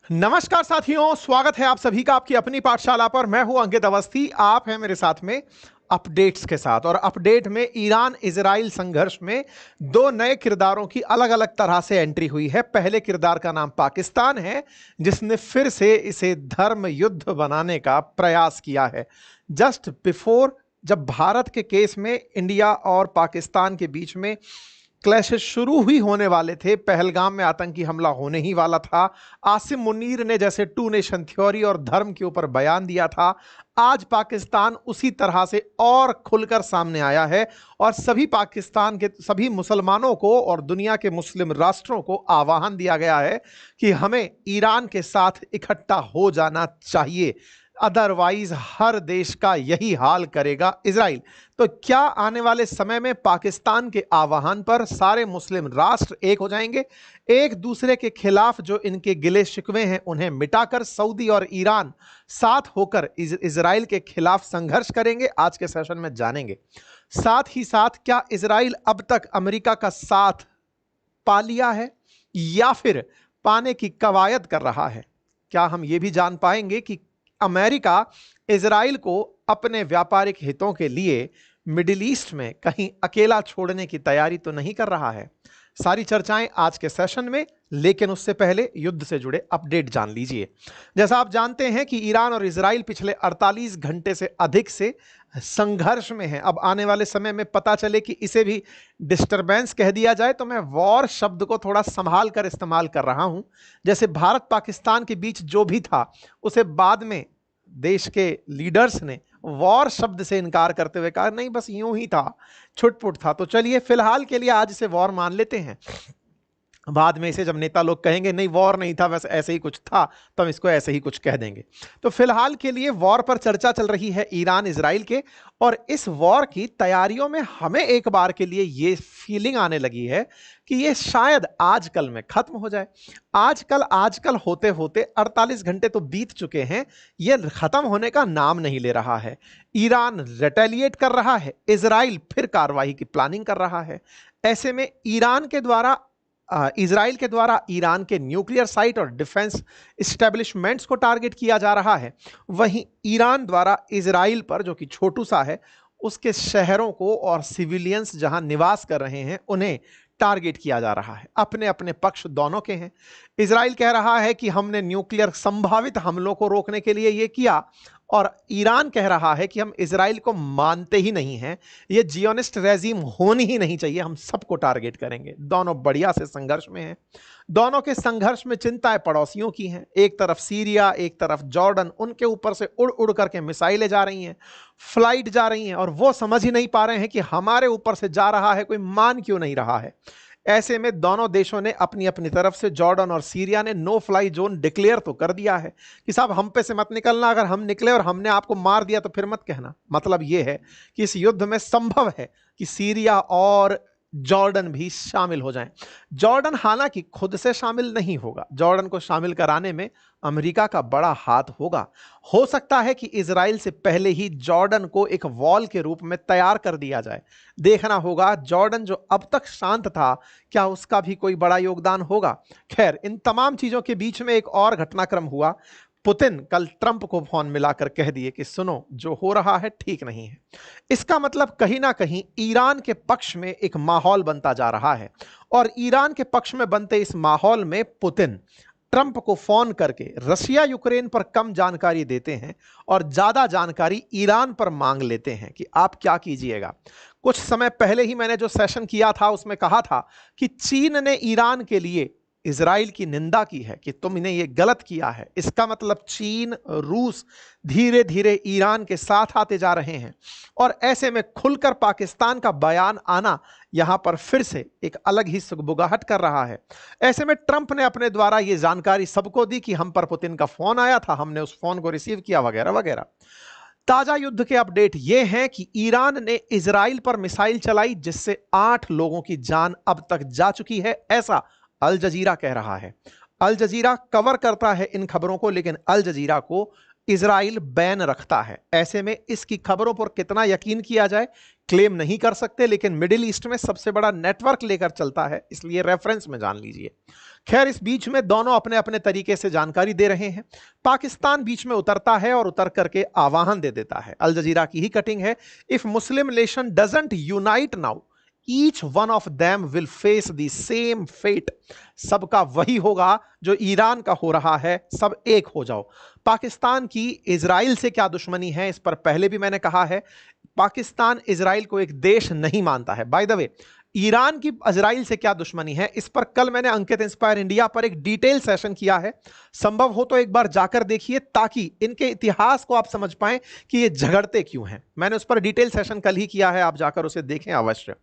नमस्कार साथियों, स्वागत है आप सभी का आपकी अपनी पाठशाला पर। मैं हूं अंकित अवस्थी, आप हैं मेरे साथ में अपडेट्स के साथ। और अपडेट में ईरान इजराइल संघर्ष में दो नए किरदारों की अलग अलग तरह से एंट्री हुई है। पहले किरदार का नाम पाकिस्तान है, जिसने फिर से इसे धर्म युद्ध बनाने का प्रयास किया है। जस्ट बिफोर, जब भारत के केस में इंडिया और पाकिस्तान के बीच में क्लैशेस शुरू ही होने वाले थे, पहलगाम में आतंकी हमला होने ही वाला था, आसिम मुनीर ने जैसे टू नेशन थ्योरी और धर्म के ऊपर बयान दिया था, आज पाकिस्तान उसी तरह से और खुलकर सामने आया है और सभी पाकिस्तान के सभी मुसलमानों को और दुनिया के मुस्लिम राष्ट्रों को आह्वान दिया गया है कि हमें ईरान के साथ इकट्ठा हो जाना चाहिए, अदरवाइज हर देश का यही हाल करेगा इजराइल। तो क्या आने वाले समय में पाकिस्तान के आह्वान पर सारे मुस्लिम राष्ट्र एक हो जाएंगे, एक दूसरे के खिलाफ जो इनके गिले शिकवे हैं उन्हें मिटाकर सऊदी और ईरान साथ होकर इजराइल के खिलाफ संघर्ष करेंगे? आज के सेशन में जानेंगे। साथ ही साथ क्या इजराइल अब तक अमेरिका का साथ पा लिया है या फिर पाने की कवायद कर रहा है? क्या हम यह भी जान पाएंगे कि अमेरिका इजराइल को अपने व्यापारिक हितों के लिए मिडिल ईस्ट में कहीं अकेला छोड़ने की तैयारी तो नहीं कर रहा है? सारी चर्चाएं आज के सेशन में, लेकिन उससे पहले युद्ध से जुड़े अपडेट जान लीजिए। जैसा आप जानते हैं कि ईरान और इजराइल पिछले 48 घंटे से अधिक से संघर्ष में है। अब आने वाले समय में पता चले कि इसे भी डिस्टरबेंस कह दिया जाए तो मैं वॉर शब्द को थोड़ा संभाल कर इस्तेमाल कर रहा हूं। जैसे भारत पाकिस्तान के बीच जो भी था उसे बाद में देश के लीडर्स ने वॉर शब्द से इनकार करते हुए कहा नहीं, बस यूं ही था, छुटपुट था। तो चलिए फिलहाल के लिए आज इसे वॉर मान लेते हैं। बाद में इसे जब नेता लोग कहेंगे नहीं वॉर नहीं था, बस ऐसे ही कुछ था, तो हम इसको ऐसे ही कुछ कह देंगे। तो फिलहाल के लिए वॉर पर चर्चा चल रही है ईरान इजराइल के, और इस वॉर की तैयारियों में हमें एक बार के लिए ये फीलिंग आने लगी है कि ये शायद आजकल में खत्म हो जाए। आजकल होते होते 48 घंटे तो बीत चुके हैं, ये खत्म होने का नाम नहीं ले रहा है। ईरान रिटेलिएट कर रहा है, इजराइल फिर कार्रवाई की प्लानिंग कर रहा है। ऐसे में इजराइल के द्वारा ईरान के न्यूक्लियर साइट और डिफेंस इस्टेब्लिशमेंट्स को टारगेट किया जा रहा है। वहीं ईरान द्वारा इजराइल पर, जो कि छोटू सा है, उसके शहरों को और सिविलियंस जहां निवास कर रहे हैं उन्हें टारगेट किया जा रहा है। अपने अपने पक्ष दोनों के हैं। इजराइल कह रहा है कि हमने न्यूक्लियर संभावित हमलों को रोकने के लिए यह किया, और ईरान कह रहा है कि हम इजराइल को मानते ही नहीं हैं, ये जियोनिस्ट रेजिम होनी ही नहीं चाहिए, हम सबको टारगेट करेंगे। दोनों बढ़िया से संघर्ष में हैं। दोनों के संघर्ष में चिंताएं पड़ोसियों की हैं। एक तरफ सीरिया, एक तरफ जॉर्डन, उनके ऊपर से उड़ उड़ करके मिसाइलें जा रही हैं, फ्लाइट जा रही हैं, और वो समझ ही नहीं पा रहे हैं कि हमारे ऊपर से जा रहा है, कोई मान क्यों नहीं रहा है। ऐसे में दोनों देशों ने अपनी अपनी तरफ से, जॉर्डन और सीरिया ने नो फ्लाई जोन डिक्लेयर तो कर दिया है कि साहब हम पे से मत निकलना, अगर हम निकले और हमने आपको मार दिया तो फिर मत कहना। मतलब यह है कि इस युद्ध में संभव है कि सीरिया और जॉर्डन भी शामिल हो जाएं। जॉर्डन हालांकि खुद से शामिल नहीं होगा, जॉर्डन को शामिल कराने में अमेरिका का बड़ा हाथ होगा। हो सकता है कि इजराइल से पहले ही जॉर्डन को एक वॉल के रूप में तैयार कर दिया जाए। देखना होगा जॉर्डन जो अब तक शांत था, क्या उसका भी कोई बड़ा योगदान होगा। खैर, इन तमाम चीजों के बीच में एक और घटनाक्रम हुआ। पुतिन कल ट्रंप को फोन मिलाकर कह दिए कि सुनो, जो हो रहा है ठीक नहीं है। इसका मतलब कहीं ना कहीं ईरान के पक्ष में एक माहौल बनता जा रहा है, और ईरान के पक्ष में बनते इस माहौल में पुतिन ट्रंप को फोन करके रशिया यूक्रेन पर कम जानकारी देते हैं और ज्यादा जानकारी ईरान पर मांग लेते हैं कि आप क्या कीजिएगा। कुछ समय पहले ही मैंने जो सेशन किया था उसमें कहा था कि चीन ने ईरान के लिए इजराइल की निंदा की है कि तुमने ये गलत किया है। इसका मतलब चीन, रूस धीरे धीरे ईरान के साथ आते जा रहे हैं, और ऐसे में खुलकर पाकिस्तान का बयान आना यहां पर फिर से एक अलग ही सुगबुगाहट कर रहा है। ऐसे में ट्रंप ने अपने द्वारा ये जानकारी सबको दी कि हम पर पुतिन का फोन आया था, हमने उस फोन को रिसीव किया, वगैरह वगैरह। ताजा युद्ध के अपडेट यह हैं कि ईरान ने इजराइल पर मिसाइल चलाई जिससे 8 लोगों की जान अब तक जा चुकी है, ऐसा अल जजीरा कह रहा है। अल जजीरा कवर करता है इन खबरों को, लेकिन अल जजीरा को इजराइल बैन रखता है। ऐसे में इसकी खबरों पर कितना यकीन किया जाए क्लेम नहीं कर सकते, लेकिन मिडिल ईस्ट में सबसे बड़ा नेटवर्क लेकर चलता है, इसलिए रेफरेंस में जान लीजिए। खैर, इस बीच में दोनों अपने अपने तरीके से जानकारी दे रहे हैं। पाकिस्तान बीच में उतरता है और उतर करके आह्वान दे देता है। अल जजीरा की ही कटिंग है, if Muslim nation doesn't unite now each one of them will face the same fate. सबका वही होगा जो ईरान का हो रहा है, सब एक हो जाओ। पाकिस्तान की इजराइल से क्या दुश्मनी है, इस पर पहले भी मैंने कहा है। पाकिस्तान इजराइल को एक देश नहीं मानता है। बाय द वे, ईरान की इजराइल से क्या दुश्मनी है, इस पर कल मैंने अंकित इंस्पायर इंडिया पर एक डिटेल सेशन किया है। संभव हो तो एक बार जाकर देखिए, ताकि इनके इतिहास को आप समझ पाएं कि ये झगड़ते क्यों हैं। मैंने उस पर डिटेल सेशन कल ही किया है, आप जाकर उसे देखें अवश्य।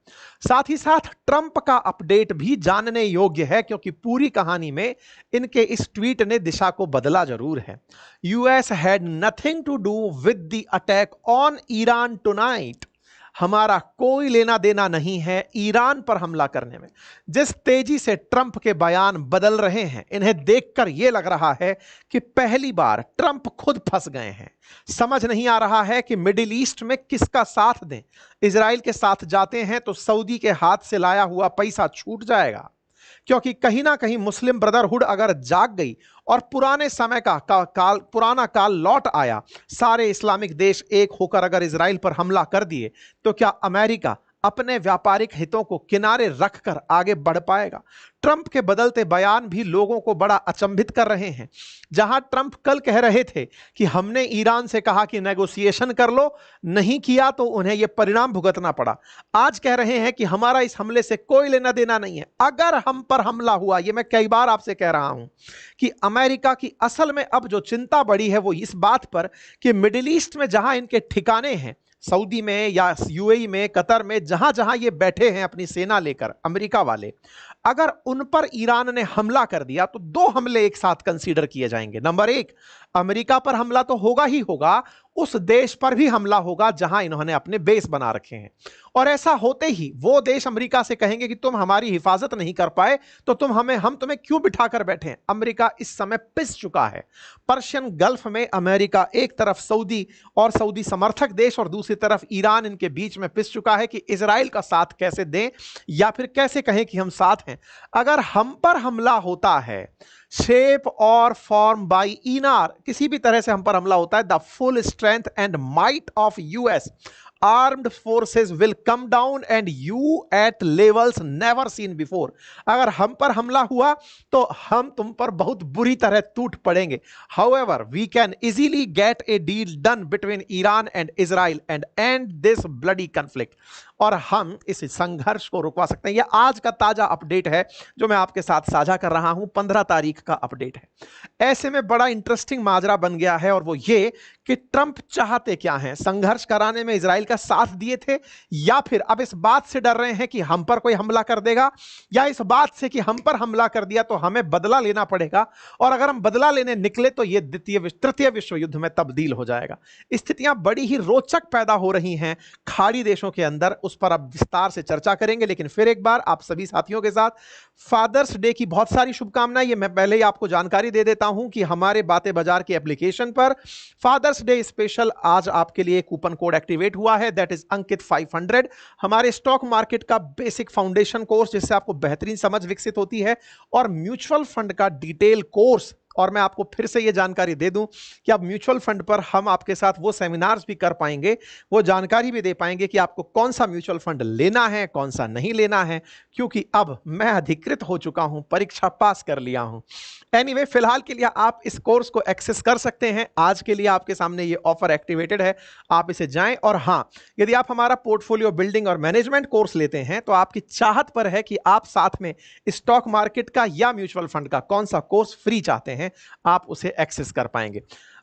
साथ ही साथ ट्रंप का अपडेट भी जानने योग्य है, क्योंकि पूरी कहानी में इनके इस ट्वीट ने दिशा को बदला जरूर है। US had nothing to do with the attack on Iran tonight. हमारा कोई लेना देना नहीं है ईरान पर हमला करने में। जिस तेजी से ट्रंप के बयान बदल रहे हैं, इन्हें देखकर यह लग रहा है कि पहली बार ट्रंप खुद फंस गए हैं। समझ नहीं आ रहा है कि मिडिल ईस्ट में किसका साथ दें। इजराइल के साथ जाते हैं तो सऊदी के हाथ से लाया हुआ पैसा छूट जाएगा, क्योंकि कहीं ना कहीं मुस्लिम ब्रदरहुड अगर जाग गई और पुराने समय का पुराना काल लौट आया, सारे इस्लामिक देश एक होकर अगर इजराइल पर हमला कर दिए, तो क्या अमेरिका अपने व्यापारिक हितों को किनारे रखकर आगे बढ़ पाएगा? ट्रंप के बदलते बयान भी लोगों को बड़ा अचंभित कर रहे हैं। जहां ट्रंप कल कह रहे थे कि हमने ईरान से कहा कि नेगोशिएशन कर लो, नहीं किया तो उन्हें यह परिणाम भुगतना पड़ा। आज कह रहे हैं कि हमारा इस हमले से कोई लेना देना नहीं है। अगर हम पर हमला हुआ, यह मैं कई बार आपसे कह रहा हूं कि अमेरिका की असल में अब जो चिंता बढ़ी है वो इस बात पर कि मिडिल ईस्ट में जहां इनके ठिकाने हैं, सऊदी में या यूएई में, कतर में, जहां जहां ये बैठे हैं अपनी सेना लेकर अमेरिका वाले, अगर उन पर ईरान ने हमला कर दिया तो दो हमले एक साथ कंसीडर किए जाएंगे। नंबर एक, अमेरिका पर हमला तो होगा ही होगा, उस देश पर भी हमला होगा जहां इन्होंने अपने बेस बना रखे हैं। और ऐसा होते ही वो देश अमेरिका से कहेंगे कि तुम हमारी हिफाजत नहीं कर पाए तो हम तुम्हें क्यों बिठाकर बैठे हैं। अमेरिका इस समय पिस चुका है। पर्शियन गल्फ में अमेरिका एक तरफ सऊदी और सऊदी समर्थक देश और दूसरी तरफ ईरान, इनके बीच में पिस चुका है कि इजराइल का साथ कैसे दें या फिर कैसे कहें कि हम साथ हैं। अगर हम पर हमला होता है, शेप और फॉर्म बाई ईनार, किसी भी तरह से हम पर हमला होता है, the full strength and might of US armed forces will come down and you at levels never seen before. अगर हम पर हमला हुआ तो हम तुम पर बहुत बुरी तरह टूट पड़ेंगे। However we can easily get a deal done between Iran and Israel and and this bloody conflict. और हम इस संघर्ष को रुकवा सकते हैं। यह आज का ताजा अपडेट है जो मैं आपके साथ साझा कर रहा हूं, 15 तारीख का अपडेट है। ऐसे में बड़ा इंटरेस्टिंग माजरा बन गया है, और वो ये कि ट्रंप चाहते क्या हैं? संघर्ष कराने में इजराइल का साथ दिए थे, या फिर अब इस बात से डर रहे हैं कि हम पर कोई हमला कर देगा, या इस बात से कि हम पर हमला कर दिया तो हमें बदला लेना पड़ेगा, और अगर हम बदला लेने निकले तो यह तृतीय विश्व युद्ध में तब्दील हो जाएगा। स्थितियां बड़ी ही रोचक पैदा हो रही हैं खाड़ी देशों के अंदर, उस पर अब विस्तार से चर्चा करेंगे। लेकिन फिर एक बार आप सभी साथियों के साथ फादर्स डे की बहुत सारी शुभकामनाएं। ये मैं पहले ही आपको जानकारी दे देता हूं कि हमारे बातें बाजार की एप्लीकेशन पर फादर्स डे स्पेशल आज आपके लिए कूपन कोड एक्टिवेट हुआ है, दैट इज अंकित 500। हमारे स्टॉक मार्केट का बेसिक फाउंडेशन कोर्स, जिससे आपको बेहतरीन समझ विकसित होती है, और म्यूचुअल फंड का डिटेल कोर्स। और मैं आपको फिर से यह जानकारी दे दूं कि अब म्यूचुअल फंड पर हम आपके साथ वो सेमिनार्स भी कर पाएंगे, वो जानकारी भी दे पाएंगे कि आपको कौन सा म्यूचुअल फंड लेना है, कौन सा नहीं लेना है, क्योंकि अब मैं अधिकृत हो चुका हूं, परीक्षा पास कर लिया हूं। एनीवे, फिलहाल के लिए आप इस कोर्स को एक्सेस कर सकते हैं। आज के लिए आपके सामने ये ऑफर एक्टिवेटेड है, आप इसे जाएं। और हां, यदि आप हमारा पोर्टफोलियो बिल्डिंग और मैनेजमेंट कोर्स लेते हैं तो आपकी चाहत पर है कि आप साथ में स्टॉक मार्केट का या म्यूचुअल फंड का कौन सा कोर्स फ्री चाहते हैं, आप उसे एक्सेस कर पाएंगे।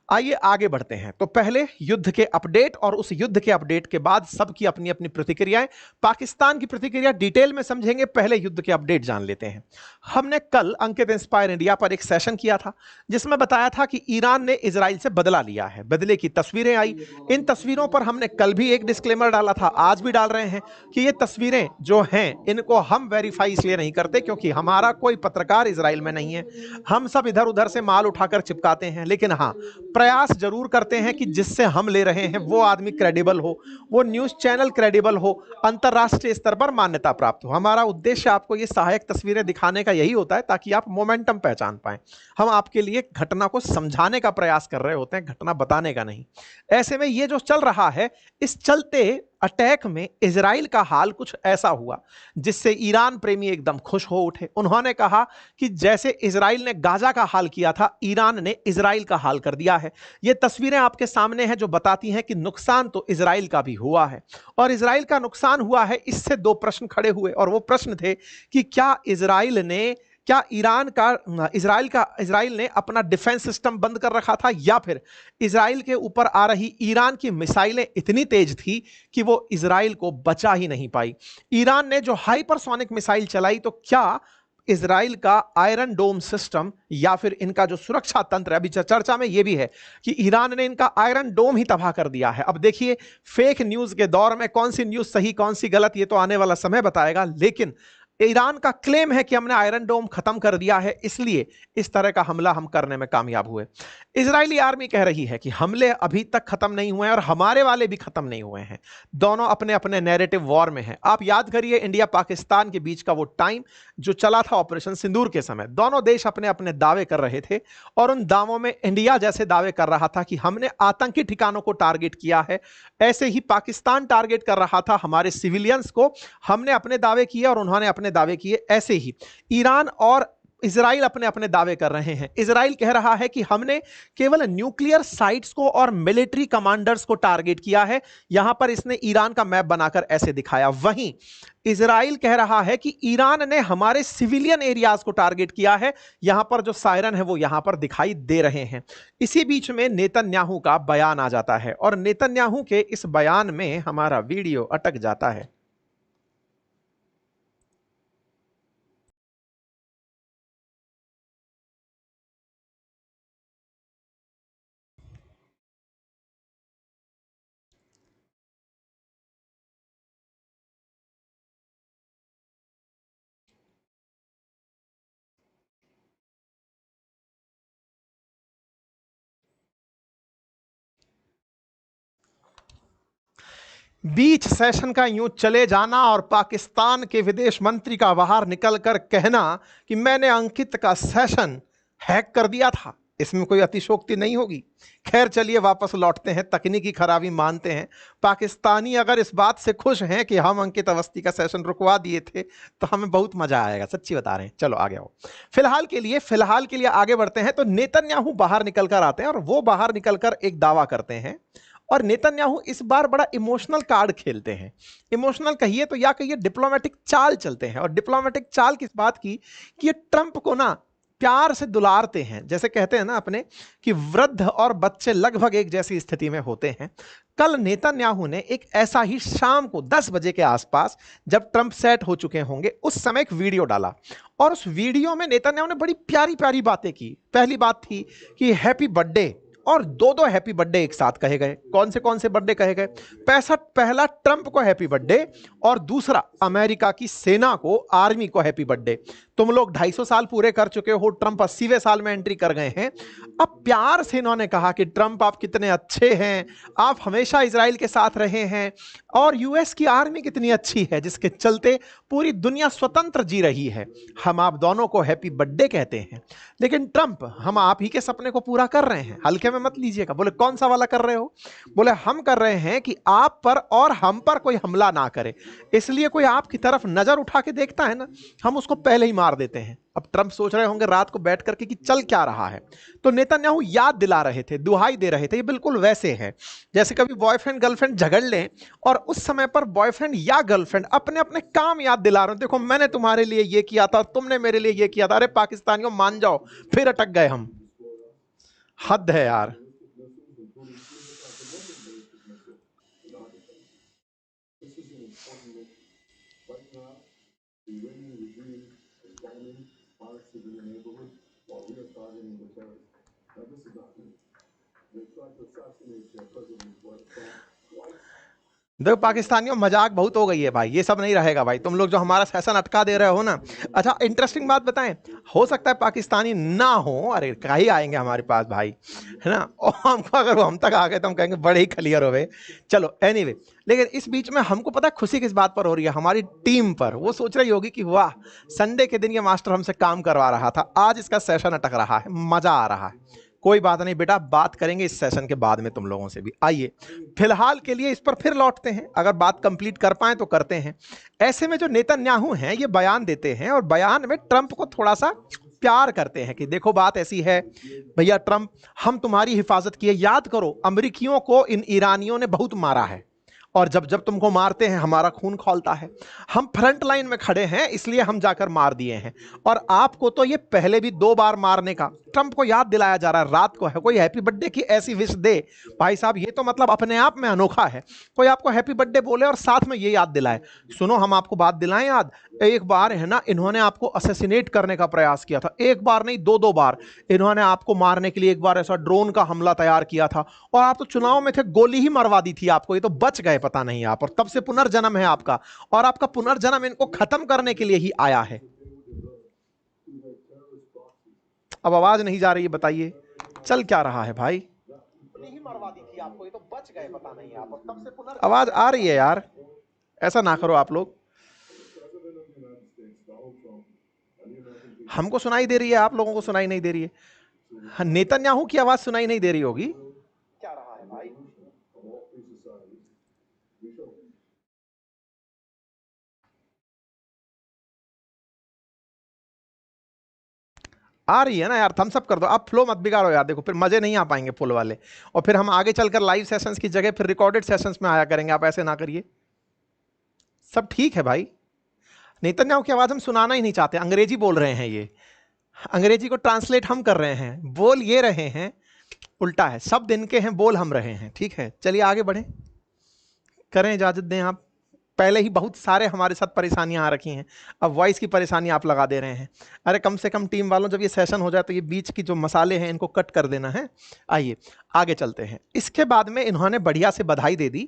आइए आगे बढ़ते हैं। तो पहले युद्ध के अपडेट, और उस युद्ध के अपडेट के बाद सबकी अपनी अपनी प्रतिक्रियाएं। पाकिस्तान की प्रतिक्रिया डिटेल में समझेंगे, पहले युद्ध के अपडेट जान लेते हैं। हमने कल अंकित इंस्पायर इंडिया पर एक सेशन किया था जिसमें बताया था कि ईरान ने इजराइल से बदला लिया है। बदले की तस्वीरें आई। इन तस्वीरों पर हमने कल भी एक डिस्क्लेमर डाला था, आज भी डाल रहे हैं कि ये तस्वीरें जो हैं इनको हम वेरीफाई इसलिए नहीं करते क्योंकि हमारा कोई पत्रकार इजराइल में नहीं है। हम सब इधर उधर से माल उठाकर चिपकाते हैं, लेकिन हाँ, प्रयास जरूर करते हैं कि जिससे हम ले रहे हैं वो आदमी क्रेडिबल हो, वो न्यूज चैनल क्रेडिबल हो, अंतरराष्ट्रीय स्तर पर मान्यता प्राप्त हो। हमारा उद्देश्य आपको ये सहायक तस्वीरें दिखाने का यही होता है ताकि आप मोमेंटम पहचान पाएं। हम आपके लिए घटना को समझाने का प्रयास कर रहे होते हैं, घटना बताने का नहीं। ऐसे में ये जो चल रहा है, इस चलते अटैक में इजराइल का हाल कुछ ऐसा हुआ जिससे ईरान प्रेमी एकदम खुश हो उठे। उन्होंने कहा कि जैसे इजराइल ने गाजा का हाल किया था, ईरान ने इजराइल का हाल कर दिया है। ये तस्वीरें आपके सामने हैं जो बताती हैं कि नुकसान तो इजराइल का भी हुआ है। और इजराइल का नुकसान हुआ है, इससे दो प्रश्न खड़े हुए, और वो प्रश्न थे कि क्या इजराइल ने अपना डिफेंस सिस्टम बंद कर रखा था, या फिर इजराइल के ऊपर आ रही ईरान की मिसाइलें इतनी तेज थी कि वो इजराइल को बचा ही नहीं पाई। ईरान ने जो हाइपरसोनिक मिसाइल चलाई, तो क्या इजराइल का आयरन डोम सिस्टम या फिर इनका जो सुरक्षा तंत्र, अभी चर्चा में यह भी है कि ईरान ने इनका आयरन डोम ही तबाह कर दिया है। अब देखिए, फेक न्यूज के दौर में कौन सी न्यूज सही कौन सी गलत, ये तो आने वाला समय बताएगा, लेकिन ईरान का क्लेम है कि हमने आयरन डोम खत्म कर दिया है, इसलिए इस तरह का हमला हम करने में कामयाब हुए। इजरायली आर्मी कह रही है कि हमले अभी तक खत्म नहीं हुए हैं और हमारे वाले भी खत्म नहीं हुए हैं। दोनों अपने अपने नैरेटिव वॉर में हैं। आप याद करिए, इंडिया पाकिस्तान के बीच का वो टाइम जो चला था ऑपरेशन सिंदूर के समय, दोनों देश अपने अपने दावे कर रहे थे, और उन दावों में इंडिया जैसे दावे कर रहा था कि हमने आतंकी ठिकानों को टारगेट किया है, ऐसे ही पाकिस्तान टारगेट कर रहा था हमारे सिविलियंस को। हमने अपने दावे किए और उन्होंने अपने दावे किए। ऐसे ही ईरान और इजराइल अपने अपने दावे कर रहे हैं। इजराइल कह रहा है कि हमने केवल न्यूक्लियर साइट्स को और मिलिट्री कमांडर्स को टारगेट किया है। यहां पर इसने ईरान का मैप बनाकर ऐसे दिखाया। वहीं इजराइल कह रहा है कि ईरान ने हमारे सिविलियन एरियाज को टारगेट किया है। यहां पर जो सायरन है वो यहां पर दिखाई दे रहे हैं। इसी बीच में नेतन्याहू का बयान आ जाता है, और नेतन्याहू के इस बयान में हमारा वीडियो अटक जाता है। बीच सेशन का यूं चले जाना और पाकिस्तान के विदेश मंत्री का बाहर निकलकर कहना कि मैंने अंकित का सेशन हैक कर दिया था, इसमें कोई अतिशोक्ति नहीं होगी। खैर चलिए वापस लौटते हैं, तकनीकी खराबी मानते हैं। पाकिस्तानी अगर इस बात से खुश हैं कि हम अंकित अवस्थी का सेशन रुकवा दिए थे, तो हमें बहुत मजा आएगा, सच्ची बता रहे हैं। चलो आगे आओ। फिलहाल के लिए आगे बढ़ते हैं। तो नेतन्याहू बाहर निकलकर आते हैं और वो बाहर निकलकर एक दावा करते हैं, और नेतन्याहू इस बार बड़ा इमोशनल कार्ड खेलते हैं। इमोशनल कहिए तो या कहिए डिप्लोमेटिक चाल चलते हैं। और डिप्लोमेटिक चाल किस बात की कि ये ट्रंप को ना प्यार से दुलारते हैं। जैसे कहते हैं ना अपने कि वृद्ध और बच्चे लगभग एक जैसी स्थिति में होते हैं। कल नेतन्याहू ने एक ऐसा ही शाम को 10 बजे के आसपास, जब ट्रंप सेट हो चुके होंगे, उस समय एक वीडियो डाला, और उस वीडियो में नेतन्याहू ने बड़ी प्यारी प्यारी बातें की। पहली बात थी कि हैप्पी बर्थडे, और दो दो हैप्पी बर्थडे एक साथ कहे गए। कौन से बर्थडे कहे गए? पहला ट्रंप को हैप्पी बर्थडे, और दूसरा अमेरिका की सेना को, आर्मी को हैप्पी बर्थडे। तुम लोग 250 साल पूरे कर चुके हो, ट्रंप 80वें साल में एंट्री कर गए हैं। अब प्यार से इन्होंने कहा कि ट्रंप आप कितने अच्छे हैं, आप हमेशा इजराइल के साथ रहे हैं, और यूएस की आर्मी कितनी अच्छी है जिसके चलते पूरी दुनिया स्वतंत्र जी रही है। हम आप दोनों को हैप्पी बर्थडे कहते हैं। लेकिन ट्रंप, हम आप ही के सपने को पूरा कर रहे हैं, हल्के में मत लीजिएगा। बोले कौन सा वाला कर रहे हो? बोले हम कर रहे हैं कि आप पर और हम पर कोई हमला ना करे, इसलिए कोई आपकी तरफ नजर उठा के देखता है ना, हम उसको पहले ही मार देते हैं। अब ट्रंप सोच रहे होंगे रात को बैठ करके कि चल क्या रहा है। तो नेतन्याहू याद दिला रहे थे, दुहाई दे रहे थे। ये बिल्कुल वैसे है जैसे कभी बॉयफ्रेंड गर्लफ्रेंड झगड़ लें, और उस समय पर बॉयफ्रेंड या गर्लफ्रेंड अपने अपने काम याद दिला रहे हो, देखो मैंने तुम्हारे लिए ये किया था, तुमने मेरे लिए ये किया था, अरे पाकिस्तानियों मान जाओ, फिर अटक गए हम। हद है यार। देखो पाकिस्तानियों, मजाक बहुत हो गई है भाई, ये सब नहीं रहेगा भाई, तुम लोग जो हमारा सेशन अटका दे रहे हो ना। अच्छा इंटरेस्टिंग बात बताएं, हो सकता है पाकिस्तानी ना हो, अरे कहीं आएंगे हमारे पास भाई, है ना, और हमको अगर वो हम तक आ गए तो हम कहेंगे बड़े ही क्लियर हो गए। चलो एनीवे, लेकिन इस बीच में हमको पता है खुशी किस बात पर हो रही है, हमारी टीम पर। वो सोच रही होगी कि वाह, संडे के दिन ये मास्टर हमसे काम करवा रहा था, आज इसका सेशन अटक रहा है, मजा आ रहा है। कोई बात नहीं बेटा, बात करेंगे इस सेशन के बाद में तुम लोगों से भी। आइए फिलहाल के लिए इस पर फिर लौटते हैं, अगर बात कंप्लीट कर पाए तो करते हैं। ऐसे में जो नेतन्याहू हैं ये बयान देते हैं, और बयान में ट्रंप को थोड़ा सा प्यार करते हैं कि देखो बात ऐसी है भैया ट्रंप, हम तुम्हारी हिफाजत किए, याद करो अमेरिकियों को इन ईरानियों ने बहुत मारा है, और जब जब तुमको मारते हैं हमारा खून खौलता है, हम फ्रंट लाइन में खड़े हैं इसलिए हम जाकर मार दिए हैं, और आपको तो ये पहले भी 2 बार मारने का ट्रंप को याद दिलाया जा रहा है। रात को है कोई हैप्पी बर्थडे की ऐसी विश दे, भाई साहब ये तो मतलब अपने आप में अनोखा है, कोई आपको हैप्पी बर्थडे बोले और साथ में ये याद दिलाए। सुनो हम आपको बात दिलाएं याद, एक बार है ना इन्होंने आपको असैसिनेट करने का प्रयास किया था, एक बार नहीं 2-2 बार इन्होंने आपको मारने के लिए, एक बार ऐसा ड्रोन का हमला तैयार किया था, और आप तो चुनाव में थे, गोली ही मरवा दी थी आपको, ये तो बच गए पता नहीं आप, और तब से पुनर्जन्म है आपका, और आपका पुनर्जन्म इनको खत्म करने के लिए ही आया है। अब आवाज नहीं जा रही है, बताइए चल क्या रहा है भाई, ही मरवा दी थी आपको, ये तो बच गए पता नहीं आप, और तब से आवाज आ रही है यार, ऐसा ना करो आप लोग, हमको सुनाई दे रही है, आप लोगों को सुनाई नहीं दे रही है। नेतन्याहू की आवाज सुनाई नहीं दे रही होगी, क्या रहा है भाई। आ रही है ना यार, थम्स अप कर दो, आप फ्लो मत बिगाड़ो यार, देखो फिर मजे नहीं आ पाएंगे फुल वाले, और फिर हम आगे चलकर लाइव सेशंस की जगह फिर रिकॉर्डेड सेशंस में आया करेंगे, आप ऐसे ना करिए। सब ठीक है भाई, नेतन्याहू की आवाज हम सुनाना ही नहीं चाहते, अंग्रेजी बोल रहे हैं ये, अंग्रेजी को ट्रांसलेट हम कर रहे हैं, बोल ये रहे हैं, उल्टा है, शब्द इनके हैं, बोल हम रहे हैं, ठीक है। चलिए आगे बढ़े, करें इजाजत दें आप, पहले ही बहुत सारे हमारे साथ परेशानियां आ रखी हैं, अब वॉइस की परेशानी आप लगा दे रहे हैं। अरे कम से कम टीम वालों, जब ये सेशन हो जाए तो ये बीच की जो मसाले हैं इनको कट कर देना है। आइए आगे चलते हैं। इसके बाद में इन्होंने बढ़िया से बधाई दे दी,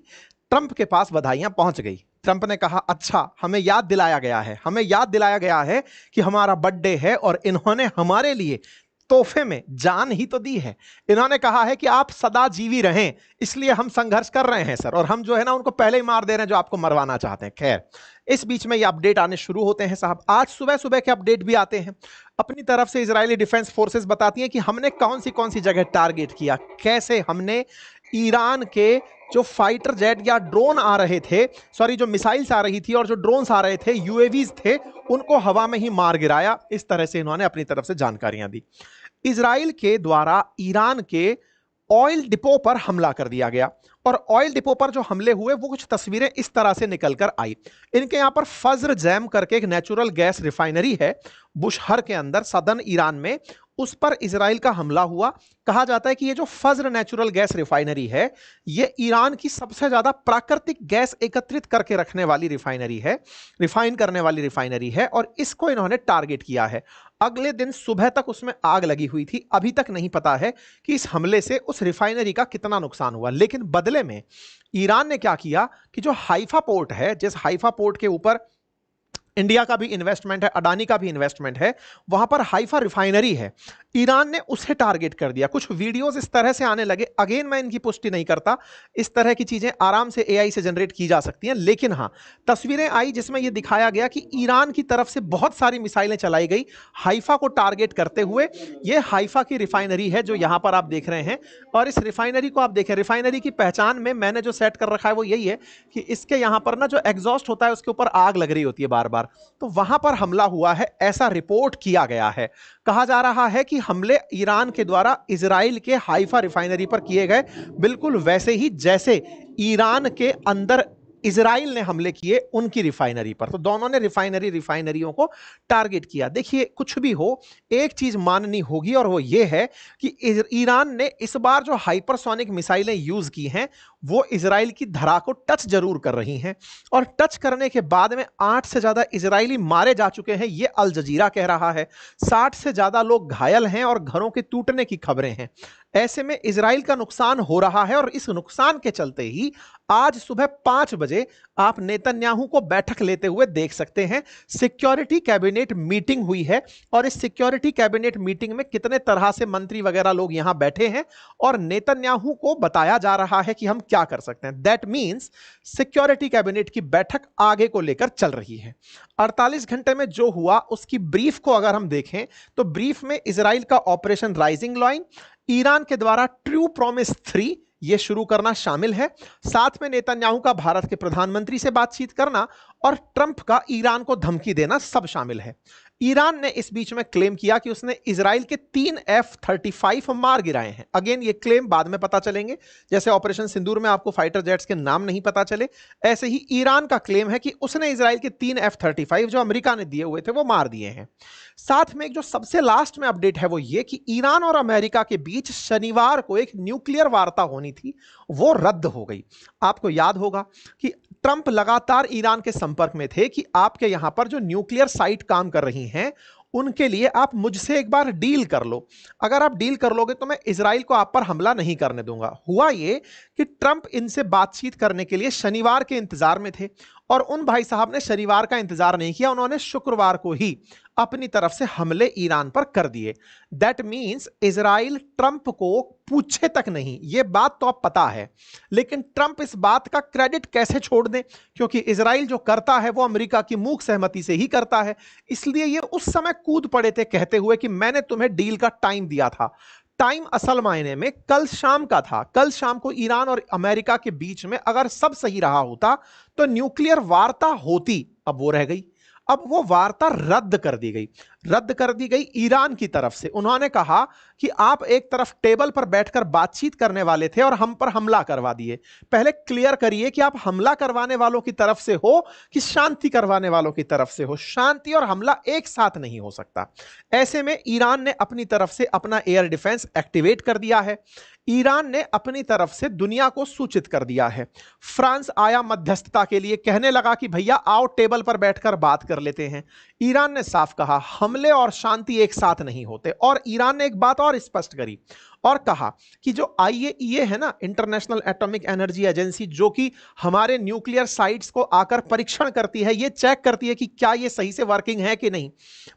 ट्रंप के पास बधाइयां पहुंच गई। ट्रंप ने कहा अच्छा हमें याद दिलाया गया है, हमें याद दिलाया गया है कि हमारा बर्थडे है, और इन्होंने हमारे लिए तोहफे में जान ही तो दी है। इन्होंने कहा है कि आप सदा जीवी रहें, इसलिए हम संघर्ष कर रहे हैं सर, और हम जो है ना उनको पहले ही मार दे रहे हैं जो आपको मरवाना चाहते हैं। खैर इस बीच में ये अपडेट आने शुरू होते हैं साहब, आज सुबह सुबह के अपडेट भी आते हैं। अपनी तरफ से इजरायली डिफेंस फोर्सेस बताती हैं कि हमने कौन सी जगह टारगेट किया, कैसे हमने ईरान के जो फाइटर जेट या ड्रोन आ रहे थे, सॉरी जो मिसाइल्स आ रही थी और जो ड्रोन्स आ रहे थे, यूएवीज थे, उनको हवा में ही मार गिराया। इस तरह से इन्होंने अपनी तरफ से जानकारियां दी। इजराइल के द्वारा ईरान के ऑयल डिपो पर हमला कर दिया गया, और ऑयल डिपो पर जो हमले हुए वो कुछ तस्वीरें इस तरह से निकलकर आई। इनके यहां पर फज्र जैम करके एक नेचुरल गैस रिफाइनरी है बुशहर के अंदर सदर्न ईरान में, उस पर इजराइल का हमला हुआ। कहा जाता है कि ये जो फज्र नेचुरल गैस रिफाइनरी है, ये ईरान की सबसे ज्यादा प्राकृतिक गैस एकत्रित करके रखने वाली रिफाइनरी है, रिफाइन करने वाली रिफाइनरी है, और इसको इन्होंने टारगेट किया है। अगले दिन सुबह तक उसमें आग लगी हुई थी। अभी तक नहीं पता है कि इस हमले से उस रिफाइनरी का कितना नुकसान हुआ, लेकिन बदले में ईरान ने क्या किया कि जो हाइफा पोर्ट है, जिस हाइफा पोर्ट के ऊपर इंडिया का भी इन्वेस्टमेंट है, अडानी का भी इन्वेस्टमेंट है, वहां पर हाइफा रिफाइनरी है, ईरान ने उसे टारगेट कर दिया। कुछ वीडियोस इस तरह से आने लगे, अगेन मैं इनकी पुष्टि नहीं करता, इस तरह की चीजें आराम से एआई से जनरेट की जा सकती हैं, लेकिन हां तस्वीरें आई जिसमें यह दिखाया गया कि ईरान की तरफ से बहुत सारी मिसाइलें चलाई गई हाइफा को टारगेट करते हुए। यह हाइफा की रिफाइनरी है जो यहां पर आप देख रहे हैं, और इस रिफाइनरी को आप देखें, रिफाइनरी की पहचान में मैंने जो सेट कर रखा है वो यही है कि इसके यहां पर ना जो एग्जॉस्ट होता है उसके ऊपर आग लग रही होती है बार बार, तो वहां पर हमला हुआ है ऐसा रिपोर्ट किया गया है। कहा जा रहा है कि हमले ईरान के द्वारा इजराइल के हाइफा रिफाइनरी पर किए गए, बिल्कुल वैसे ही जैसे ईरान के अंदर इजराइल ने हमले किए उनकी रिफाइनरी पर। तो दोनों ने रिफाइनरियों को टारगेट किया। देखिए कुछ भी हो, एक चीज माननी होगी, और वो ये है कि ईरान ने इस बार जो हाइपरसोनिक मिसाइलें यूज की हैं वो इजराइल की धरा को टच जरूर कर रही हैं, और टच करने के बाद में 8 से ज्यादा इजरायली मारे जा चुके हैं, ये अल जजीरा कह रहा है। 60 से ज्यादा लोग घायल हैं और घरों के टूटने की खबरें हैं। ऐसे में इजराइल का नुकसान हो रहा है, और इस नुकसान के चलते ही आज सुबह 5 बजे आप नेतन्याहू को बैठक लेते हुए देख सकते हैं। सिक्योरिटी कैबिनेट मीटिंग हुई है और इस सिक्योरिटी कैबिनेट मीटिंग में कितने तरह से मंत्री वगैरह लोग यहां बैठे हैं और नेतन्याहू को बताया जा रहा है कि हम क्या कर सकते हैं। दैट मींस सिक्योरिटी कैबिनेट की बैठक आगे को लेकर चल रही है। 48 घंटे में जो हुआ उसकी ब्रीफ को अगर हम देखें तो ब्रीफ में इजराइल का ऑपरेशन राइजिंग लाइन, ईरान के द्वारा ट्रू प्रॉमिस 3 यह शुरू करना शामिल है, साथ में नेतन्याहू का भारत के प्रधानमंत्री से बातचीत करना और ट्रंप का ईरान को धमकी देना सब शामिल है। ईरान ने इस बीच में क्लेम किया कि उसने इजराइल के 3 F-35 मार गिराए हैं। अगेन ये क्लेम बाद में पता चलेंगे, जैसे ऑपरेशन सिंदूर में आपको फाइटर जेट्स के नाम नहीं पता चले, ऐसे ही ईरान का क्लेम है कि उसने इजराइल के 3 F-35 जो अमेरिका ने दिए हुए थे वो मार दिए हैं। साथ में एक जो सबसे लास्ट में अपडेट है वो ये कि ईरान और अमेरिका के बीच शनिवार को एक न्यूक्लियर वार्ता होनी थी, वो रद्द हो गई। आपको याद होगा कि ट्रंप लगातार ईरान के संपर्क में थे कि आपके यहां पर जो न्यूक्लियर साइट काम कर रही हैं उनके लिए आप मुझसे एक बार डील कर लो, अगर आप डील कर लोगे तो मैं इजराइल को आप पर हमला नहीं करने दूंगा। हुआ ये कि ट्रंप इनसे बातचीत करने के लिए शनिवार के इंतजार में थे और उन भाई साहब ने शनिवार का इंतजार नहीं किया, उन्होंने शुक्रवार को ही अपनी तरफ से हमले ईरान पर कर दिए। दैट मींस इजराइल ट्रंप को पूछे तक नहीं, यह बात तो अब पता है, लेकिन ट्रंप इस बात का क्रेडिट कैसे छोड़ दें, क्योंकि इजराइल जो करता है वो अमेरिका की मूक सहमति से ही करता है, इसलिए ये उस समय कूद पड़े थे कहते हुए कि मैंने तुम्हें डील का टाइम दिया था। टाइम असल मायने में कल शाम का था। कल शाम को ईरान और अमेरिका के बीच में अगर सब सही रहा होता तो न्यूक्लियर वार्ता होती, अब वो रह गई। अब वो वार्ता रद्द कर दी गई, रद्द कर दी गई ईरान की तरफ से। उन्होंने कहा कि आप एक तरफ टेबल पर बैठकर बातचीत करने वाले थे और हम पर हमला करवा दिए। पहले क्लियर करिए कि आप हमला करवाने वालों की तरफ से हो कि शांति करवाने वालों की तरफ से हो। शांति और हमला एक साथ नहीं हो सकता। ऐसे में ईरान ने अपनी तरफ से अपना एयर डिफेंस एक्टिवेट कर दिया है। ईरान ने अपनी तरफ से दुनिया को सूचित कर दिया है। फ्रांस आया मध्यस्थता के लिए, कहने लगा कि भैया आओ टेबल पर बैठकर बात कर लेते हैं। ईरान ने साफ कहा हमले और शांति एक साथ नहीं होते, और ईरान ने एक बात और स्पष्ट करी और कहा कि जो IAEA है ना, इंटरनेशनल एटॉमिक एनर्जी एजेंसी, जो कि हमारे न्यूक्लियर साइट्स को आकर परीक्षण करती है, ये चेक करती है कि क्या ये सही से वर्किंग है कि नहीं,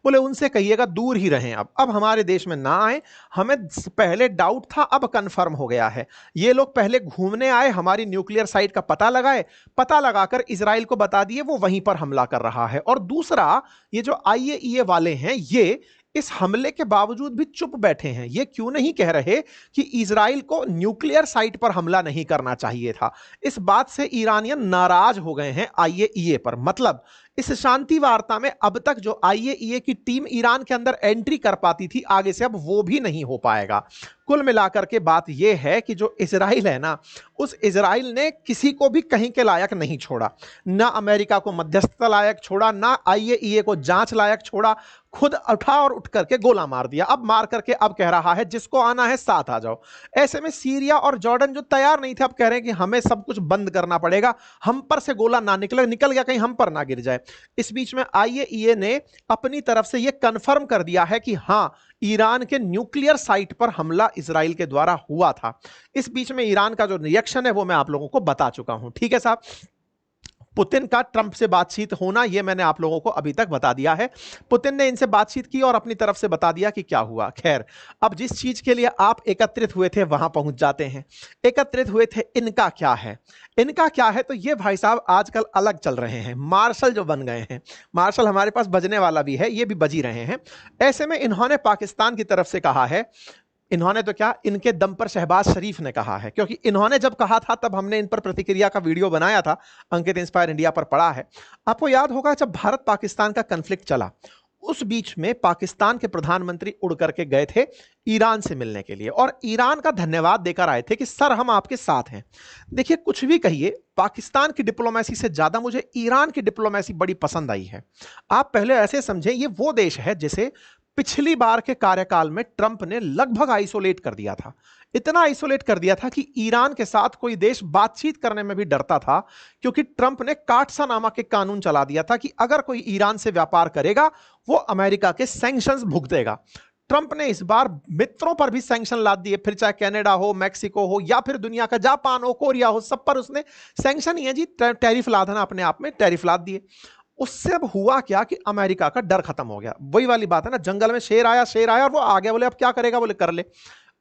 बोले उनसे कहिएगा दूर ही रहें, अब हमारे देश में ना आए। हमें पहले डाउट था, अब कंफर्म हो गया है। ये लोग पहले घूमने आए, हमारी न्यूक्लियर साइट का पता लगाए, पता लगाकर इजराइल को बता दिए, वो वहीं पर हमला कर रहा है। और दूसरा, ये जो IAEA वाले हैं ये इस हमले के बावजूद भी चुप बैठे हैं। ये क्यों नहीं कह रहे कि इजराइल को न्यूक्लियर साइट पर हमला नहीं करना चाहिए था। इस बात से ईरानियन नाराज हो गए हैं IAEA पर। मतलब इस शांति वार्ता में अब तक जो IAEA की टीम ईरान के अंदर एंट्री कर पाती थी, आगे से अब वो भी नहीं हो पाएगा। कुल मिलाकर के बात यह है कि जो इजराइल है ना, उस इजराइल ने किसी को भी कहीं के लायक नहीं छोड़ा। ना अमेरिका को मध्यस्थता लायक छोड़ा, ना IAEA को जांच लायक छोड़ा, खुद उठा और उठ करके गोला मार दिया। अब मार करके अब कह रहा है जिसको आना है साथ आ जाओ। ऐसे में सीरिया और जॉर्डन जो तैयार नहीं थे, अब कह रहे हैं कि हमें सब कुछ बंद करना पड़ेगा, हम पर से गोला ना निकले, निकल गया कहीं हम पर ना गिर जाए। इस बीच में IAEA ने अपनी तरफ से यह कंफर्म कर दिया है कि हां, ईरान के न्यूक्लियर साइट पर हमला इजराइल के द्वारा हुआ था। इस बीच में ईरान का जो रिएक्शन है वो मैं आप लोगों को बता चुका हूं। ठीक है साहब, पुतिन का ट्रंप से बातचीत होना, यह मैंने आप लोगों को अभी तक बता दिया है। पुतिन ने इनसे बातचीत की और अपनी तरफ से बता दिया कि क्या हुआ। खैर, अब जिस चीज के लिए आप एकत्रित हुए थे वहां पहुंच जाते हैं। एकत्रित हुए थे, इनका क्या है, इनका क्या है, तो ये भाई साहब आजकल अलग चल रहे हैं। मार्शल जो बन गए हैं, मार्शल हमारे पास बजने वाला भी है, ये भी बज ही रहे हैं। ऐसे में इन्होंने पाकिस्तान की तरफ से कहा है, इन्होंने तो क्या, इनके दम पर शहबाज शरीफ ने कहा है, क्योंकि इन्होंने जब कहा था तब हमने इन पर प्रतिक्रिया का वीडियो बनाया था, अंकित इंस्पायर इंडिया पर पड़ा है। आपको याद होगा जब भारत पाकिस्तान का कन्फ्लिक्ट चला, उस बीच में पाकिस्तान के प्रधानमंत्री उड़ करके गए थे ईरान से मिलने के लिए और ईरान का धन्यवाद देकर आए थे कि सर हम आपके साथ हैं। देखिए, कुछ भी कहिए, पाकिस्तान की डिप्लोमेसी से ज्यादा मुझे ईरान की डिप्लोमेसी बड़ी पसंद आई है। आप पहले ऐसे समझें, ये वो देश है जिसे पिछली बार के कार्यकाल में ट्रंप ने लगभग आइसोलेट कर दिया था। इतना आइसोलेट कर दिया था कि ईरान के साथ कोई देश बातचीत करने में भी डरता था, क्योंकि ट्रंप ने काटसा नामक एक कानून चला दिया था कि अगर कोई ईरान से व्यापार करेगा वो अमेरिका के सैंक्शंस भुगतेगा। ट्रंप ने इस बार मित्रों पर भी सैंक्शन लाद दिए, फिर चाहे कनाडा हो, मैक्सिको हो, या फिर दुनिया का जापान हो, कोरिया हो, सब पर उसने सैंक्शन ही है जी, टैरिफ लादना, अपने आप में टैरिफ लाद दिए। उससे अब हुआ क्या कि अमेरिका का डर खत्म हो गया। वही वाली बात है ना, जंगल में शेर आया और वो आ गया, बोले अब क्या करेगा, बोले कर ले।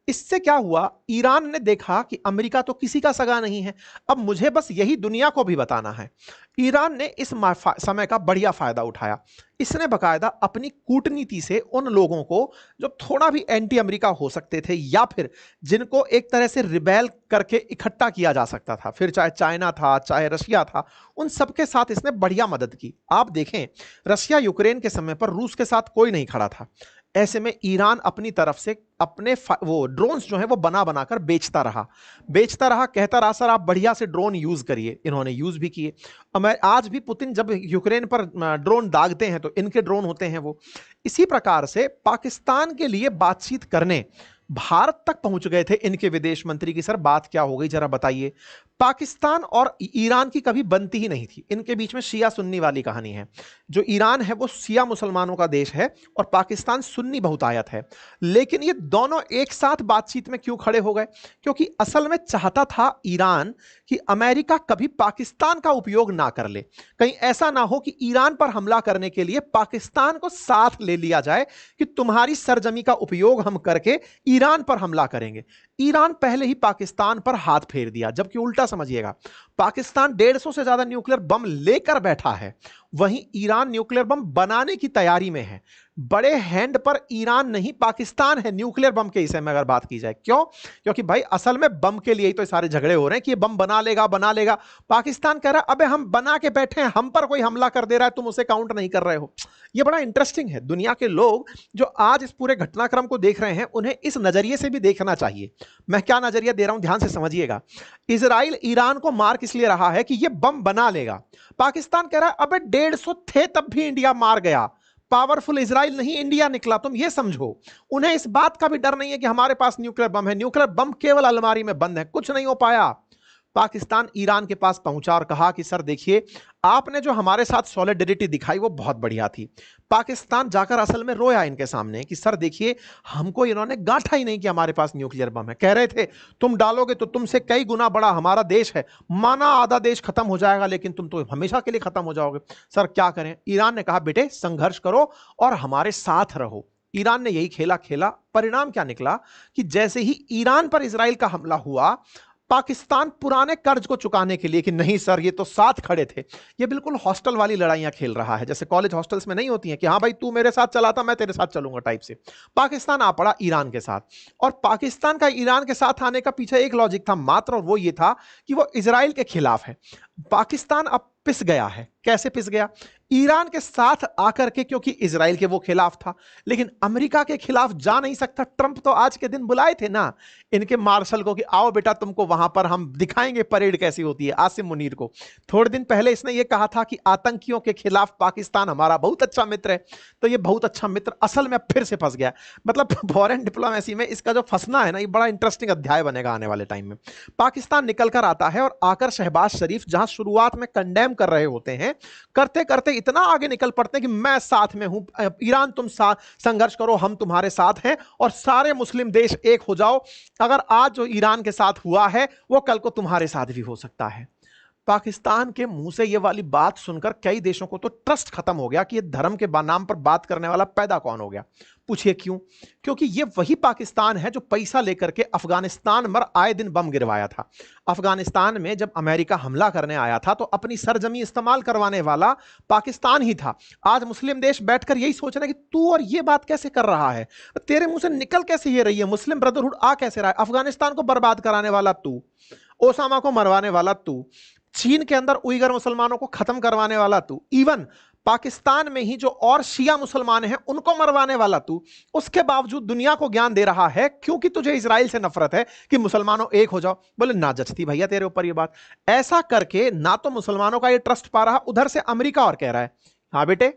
इससे क्या हुआ, ईरान ने देखा कि अमेरिका तो किसी का सगा नहीं है, अब मुझे बस यही दुनिया को भी बताना है। ईरान ने इस समय का बढ़िया फायदा उठाया। इसने बकायदा अपनी कूटनीति से उन लोगों को जो थोड़ा भी एंटी अमेरिका हो सकते थे, या फिर जिनको एक तरह से रिबेल करके इकट्ठा किया जा सकता था, फिर चाहे चाइना था, चाहे रशिया था, उन सबके साथ इसने बढ़िया मदद की। आप देखें, रशिया यूक्रेन के समय पर रूस के साथ कोई नहीं खड़ा था। ऐसे में ईरान अपनी तरफ से अपने वो ड्रोन्स जो है वो बना बनाकर बेचता रहा, कहता रहा सर आप बढ़िया से ड्रोन यूज करिए। इन्होंने यूज भी किए। आज भी पुतिन जब यूक्रेन पर ड्रोन दागते हैं तो इनके ड्रोन होते हैं वो। इसी प्रकार से पाकिस्तान के लिए बातचीत करने भारत तक पहुंच गए थे इनके विदेश मंत्री की, सर बात क्या हो गई जरा बताइए। पाकिस्तान और ईरान की कभी बनती ही नहीं थी, इनके बीच में शिया सुन्नी वाली कहानी है। जो ईरान है वो शिया मुसलमानों का देश है और पाकिस्तान सुन्नी बहुतायत है। लेकिन ये दोनों एक साथ बातचीत में क्यों खड़े हो गए? क्योंकि असल में चाहता था ईरान कि अमेरिका कभी पाकिस्तान का उपयोग ना कर ले, कहीं ऐसा ना हो कि ईरान पर हमला करने के लिए पाकिस्तान को साथ ले लिया जाए कि तुम्हारी सरजमी का उपयोग हम करके ईरान पर हमला करेंगे। ईरान पहले ही पाकिस्तान पर हाथ फेर दिया, जबकि उल्टा समझिएगा, पाकिस्तान 150 से ज्यादा न्यूक्लियर बम लेकर बैठा है, वहीं ईरान न्यूक्लियर बम बनाने की तैयारी में है। बड़े हैंड पर ईरान नहीं पाकिस्तान है न्यूक्लियर बम के विषय में अगर बात की जाए। क्यों? क्योंकि भाई असल में बम के लिए ही तो सारे झगड़े हो रहे हैं कि ये बम बना लेगा। पाकिस्तान कह रहा है अबे हम बना के बैठे हैं, हम पर कोई हमला कर दे रहा है, तुम उसे काउंट नहीं कर रहे हो। ये बड़ा इंटरेस्टिंग है। दुनिया के लोग जो आज इस पूरे घटनाक्रम को देख रहे हैं उन्हें इस नजरिए से भी देखना चाहिए। मैं क्या नजरिया दे रहा हूं ध्यान से समझिएगा। इजराइल ईरान को मार किस लिए रहा है कि ये बम बना लेगा। पाकिस्तान कह रहा है अबे 150 थे तब भी इंडिया मार गया, पावरफुल इजराइल नहीं इंडिया निकला, तुम ये समझो। उन्हें इस बात का भी डर नहीं है कि हमारे पास न्यूक्लियर बम है, न्यूक्लियर बम केवल अलमारी में बंद है, कुछ नहीं हो पाया। पाकिस्तान ईरान के पास पहुंचा और कहा कि सर देखिए आपने जो हमारे साथ सॉलिडरिटी दिखाई वो बहुत बढ़िया थी। पाकिस्तान जाकर असल में रोया इनके सामने कि सर देखिए हमको इन्होंने गांठा ही नहीं कि हमारे पास न्यूक्लियर बम है। कह रहे थे तुम डालोगे तो तुमसे कई गुना बड़ा हमारा देश है, माना आधा देश खत्म हो जाएगा लेकिन तुम तो हमेशा के लिए खत्म हो जाओगे। सर क्या करें? ईरान ने कहा बेटे संघर्ष करो और हमारे साथ रहो। ईरान ने यही खेला खेला। परिणाम क्या निकला कि जैसे ही ईरान पर इजराइल का हमला हुआ, पाकिस्तान पुराने कर्ज को चुकाने के लिए कि नहीं सर ये तो साथ खड़े थे, ये बिल्कुल हॉस्टल वाली लड़ाइयां खेल रहा है, जैसे कॉलेज हॉस्टल्स में नहीं होती हैं कि हाँ भाई तू मेरे साथ चला था मैं तेरे साथ चलूंगा टाइप से। पाकिस्तान आ पड़ा ईरान के साथ, और पाकिस्तान का ईरान के साथ आने का पीछे एक लॉजिक था मात्र, और वो ये था कि वो इजराइल के खिलाफ है। पाकिस्तान अब पिस गया है। कैसे पिस गया? ईरान के साथ आकर के, क्योंकि इजराइल के वो खिलाफ था, लेकिन अमेरिका के खिलाफ जा नहीं सकता। ट्रंप तो आज के दिन बुलाए थे ना इनके मार्शल को कि आओ बेटा तुमको वहां पर हम दिखाएंगे परेड कैसी होती है, आसिम मुनीर को। थोड़े दिन पहले इसने ये कहा था कि आतंकियों के खिलाफ पाकिस्तान हमारा बहुत अच्छा मित्र है। तो ये बहुत अच्छा मित्र असल में फिर से फंस गया। मतलब फॉरेन डिप्लोमेसी में इसका जो फंसना है ना, ये बड़ा इंटरेस्टिंग अध्याय बनेगा आने वाले टाइम में। पाकिस्तान निकल कर आता है और आकर शहबाज शरीफ जहां शुरुआत में कंडेम कर रहे होते हैं, करते करते इतना आगे निकल पड़ते हैं कि मैं साथ में हूं, ईरान तुम संघर्ष करो, हम तुम्हारे साथ हैं, और सारे मुस्लिम देश एक हो जाओ। अगर आज जो ईरान के साथ हुआ है वो कल को तुम्हारे साथ भी हो सकता है। पाकिस्तान के मुंह से ये वाली बात सुनकर कई देशों को तो ट्रस्ट खत्म हो गया कि ये धर्म के नाम पर बात करने वाला पैदा कौन हो गया। पूछिए क्यों? क्योंकि ये वही पाकिस्तान है जो पैसा लेकर के अफगानिस्तान में आए दिन बम गिरवाया था। अफगानिस्तान में जब अमेरिका हमला करने आया था तो अपनी सरजमी इस्तेमाल करवाने वाला पाकिस्तान ही था। आज मुस्लिम देश बैठकर यही सोच रहे हैं कि तू और ये बात कैसे कर रहा है, तेरे मुंह से निकल कैसे ये रही है, मुस्लिम ब्रदरहुड आ कैसे रहा है, अफगानिस्तान को बर्बाद कराने वाला तू, ओसामा को मरवाने वाला तू, चीन के अंदर उइगर मुसलमानों को खत्म करवाने वाला तू, इवन पाकिस्तान में ही जो और शिया मुसलमान हैं उनको मरवाने वाला तू, उसके बावजूद दुनिया को ज्ञान दे रहा है क्योंकि तुझे इजराइल से नफरत है कि मुसलमानों एक हो जाओ। बोले ना जचती भैया तेरे ऊपर ये बात। ऐसा करके ना तो मुसलमानों का ये ट्रस्ट पा रहा, उधर से अमेरिका और कह रहा है हाँ बेटे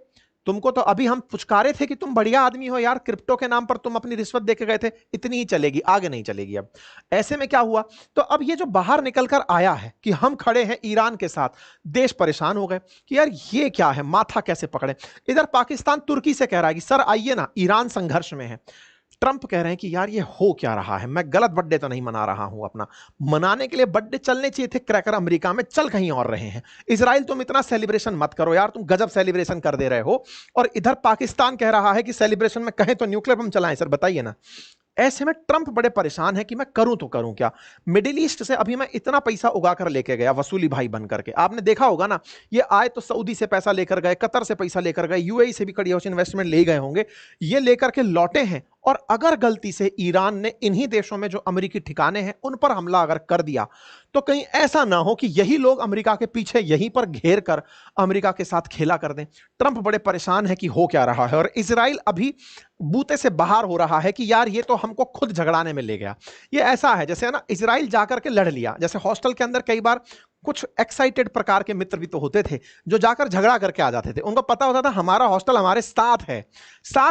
तुमको तो अभी हम पुचकारे थे कि तुम बढ़िया आदमी हो यार, क्रिप्टो के नाम पर तुम अपनी रिश्वत देके गए थे, इतनी ही चलेगी, आगे नहीं चलेगी अब। ऐसे में क्या हुआ? तो अब ये जो बाहर निकल कर आया है कि हम खड़े हैं ईरान के साथ, देश परेशान हो गए कि यार ये क्या है, माथा कैसे पकड़े। इधर पाकिस्तान तुर्की से कह रहा है कि सर आइए ना, ईरान संघर्ष में है। ट्रंप कह रहे हैं कि यार ये हो क्या रहा है, मैं गलत बर्थडे तो नहीं मना रहा हूं अपना, मनाने के लिए बर्थडे चलने चाहिए थे क्रैकर अमेरिका में, चल कहीं और रहे हैं। इजराइल तुम इतना सेलिब्रेशन मत करो यार, तुम गजब सेलिब्रेशन कर दे रहे हो। और इधर पाकिस्तान कह रहा है कि सेलिब्रेशन में कहें तो न्यूक्लियर बम चलाएं। सर बताइए ना, ऐसे में ट्रंप बड़े परेशान है कि मैं करूं तो करूं क्या। मिडिल ईस्ट से अभी मैं इतना पैसा उगा कर लेके गया वसूली भाई बन करके, आपने देखा होगा ना, ये आए तो सऊदी से पैसा लेकर गए, कतर से पैसा लेकर गए, यूएई से भी कड़ी इन्वेस्टमेंट ले गए होंगे, ये लेकर के लौटे हैं। और अगर गलती से ईरान ने इन्हीं देशों में जो अमेरिकी ठिकाने हैं उन पर हमला अगर कर दिया, तो कहीं ऐसा ना हो कि यही लोग अमेरिका के पीछे यहीं पर घेर कर अमेरिका के साथ खेला कर दें। ट्रंप बड़े परेशान है कि हो क्या रहा है, और इजराइल अभी बूते से बाहर हो रहा है कि यार ये तो हमको खुद झगड़ाने में ले गया। ये ऐसा है जैसे ना इजराइल जाकर के लड़ लिया, जैसे हॉस्टल के अंदर कई बार कुछ एक्साइटेड प्रकार के मित्र भी तो होते थे जो जाकर झगड़ा करके आ जाते थे, उनको पता होता था हमारा हॉस्टल हमारे साथ है,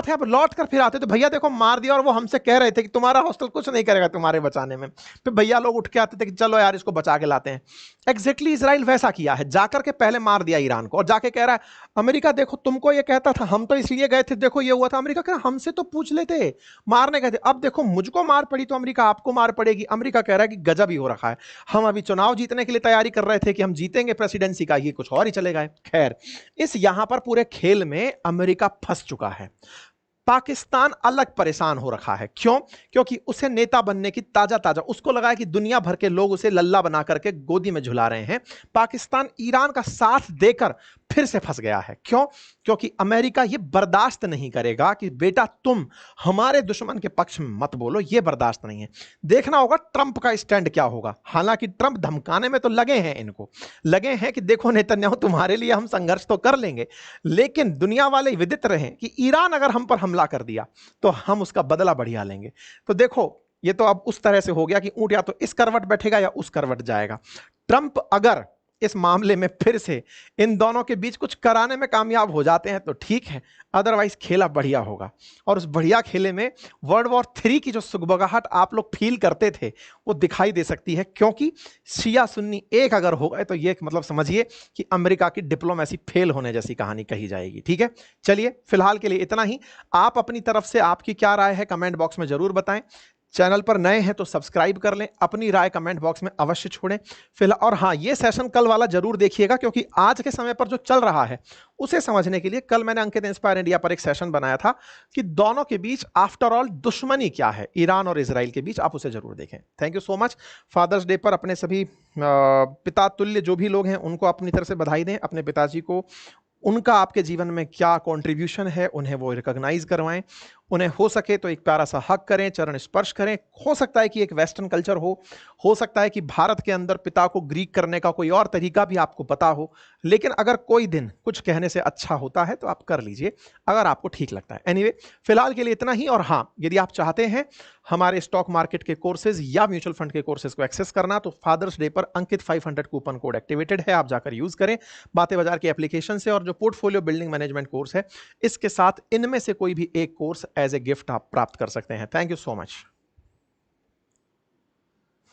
अब लौट कर फिर आते तो भैया देखो मार दिया, और वो हमसे कह रहे थे कि तुम्हारा हॉस्टल कुछ नहीं करेगा तुम्हारे बचाने में, फिर भैया लोग उठ के आते थे कि चलो यार इसको बचा के लाते हैं। एग्जैक्टली इजराइल वैसा किया है, जाकर के पहले मार दिया ईरान को, और जाके कह रहा है अमेरिका देखो तुमको ये कहता था, हम तो इसलिए गए थे, देखो ये हुआ था। अमेरिका कह रहा हमसे तो पूछ लेते, मारने गए थे, अब देखो मुझको मार पड़ी तो अमेरिका आपको मार पड़ेगी। अमेरिका कह रहा है कि गजब ही हो रखा है, हम अभी चुनाव जीतने के लिए तैयारी कर रहे थे कि हम जीतेंगे प्रेसिडेंसी का, ये कुछ और ही चले गए। खैर, इस यहां पर पूरे खेल में अमेरिका फंस चुका है। पाकिस्तान अलग परेशान हो रखा है, क्यों? क्योंकि उसे नेता बनने की ताजा उसको लगा है कि दुनिया भर के लोग उसे लल्ला बना करके गोदी में झुला रहे हैं। पाकिस्तान ईरान का साथ देकर फिर से फंस गया है, क्यों? क्योंकि अमेरिका यह बर्दाश्त नहीं करेगा कि बेटा तुम हमारे दुश्मन के पक्ष में मत बोलो, यह बर्दाश्त नहीं है। देखना होगा ट्रंप का स्टैंड क्या होगा। हालांकि ट्रंप धमकाने में तो लगे हैं, इनको लगे हैं कि देखो नेतन्याहू तुम्हारे लिए हम संघर्ष तो कर लेंगे, लेकिन दुनिया वाले विदित रहे कि ईरान अगर हम पर हमला कर दिया तो हम उसका बदला बढ़िया लेंगे। तो देखो ये तो अब उस तरह से हो गया कि ऊंट या तो इस करवट बैठेगा या उस करवट जाएगा। ट्रंप अगर इस मामले में फिर से इन दोनों के बीच कुछ कराने में कामयाब हो जाते हैं तो ठीक है, अदरवाइज खेला बढ़िया होगा। और उस बढ़िया खेले में वर्ल्ड वॉर 3 की जो सुगबगाहट आप लोग फील करते थे वो दिखाई दे सकती है, क्योंकि शिया सुन्नी एक अगर हो गए तो ये मतलब समझिए कि अमेरिका की डिप्लोमेसी फेल होने जैसी कहानी कही जाएगी। ठीक है, चलिए फिलहाल के लिए इतना ही। आप अपनी तरफ से आपकी क्या राय है कमेंट बॉक्स में जरूर बताएं। चैनल पर नए हैं तो सब्सक्राइब कर लें, अपनी राय कमेंट बॉक्स में अवश्य छोड़ें। फिलहाल और हाँ, ये सेशन कल वाला जरूर देखिएगा, क्योंकि आज के समय पर जो चल रहा है उसे समझने के लिए कल मैंने अंकित इंस्पायर इंडिया पर एक सेशन बनाया था कि दोनों के बीच आफ्टर ऑल दुश्मनी क्या है, ईरान और इजराइल के बीच। आप उसे जरूर देखें। Thank you so much. Father's Day पर अपने सभी पिता तुल्य जो भी लोग हैं उनको अपनी तरफ से बधाई दें। अपने पिताजी को उनका आपके जीवन में क्या कंट्रीब्यूशन है उन्हें वो रिकॉग्नाइज करवाएं। उन्हें हो सके तो एक प्यारा सा हक करें, चरण स्पर्श करें। हो सकता है कि एक वेस्टर्न कल्चर हो सकता है कि भारत के अंदर पिता को ग्रीक करने का कोई और तरीका भी आपको पता हो, लेकिन अगर कोई दिन कुछ कहने से अच्छा होता है तो आप कर लीजिए अगर आपको ठीक लगता है। एनीवे, फिलहाल के लिए इतना ही। और हाँ, यदि आप चाहते हैं हमारे स्टॉक मार्केट के कोर्सेज या म्यूचुअल फंड के कोर्सेज को एक्सेस करना तो फादर्स डे पर अंकित 500 कूपन कोड एक्टिवेटेड है, आप जाकर यूज करें बातें बाजार की एप्लीकेशन से। और जो पोर्टफोलियो बिल्डिंग मैनेजमेंट कोर्स है इसके साथ इनमें से कोई भी एक कोर्स एज ए गिफ्ट आप प्राप्त कर सकते हैं। Thank you so much.